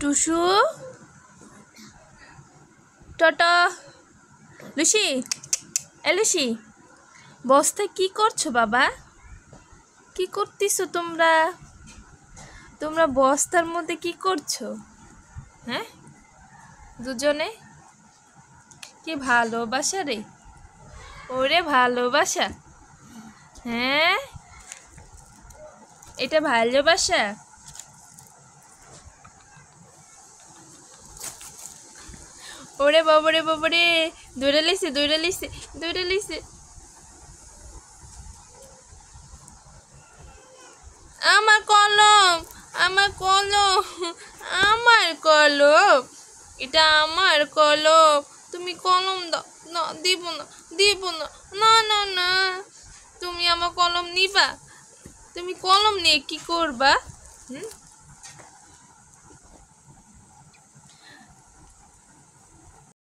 Tusu টটো Lucy Lucy বস্তায় কি করছো বাবা? কি করতেছো তোমরা? তোমরা বস্তার মধ্যে কি করছো? হ্যাঁ, দুজনে কি ভালোবাসা রে, ওরে ভালোবাসা। হ্যাঁ, এটা ভালোবাসা। ওরে বাবারে বাবারে, দৌড়ে লিছে দৌড়ে লিছে দৌড়ে লিছে। আমার কলম, আমার কলম, আমার কলম, এটা আমার কলম। তুমি কলম দাও। না, দিব না, দিব না, না না না। তুমি আমার কলম নিবা? তুমি কলম নিয়ে কি করবা?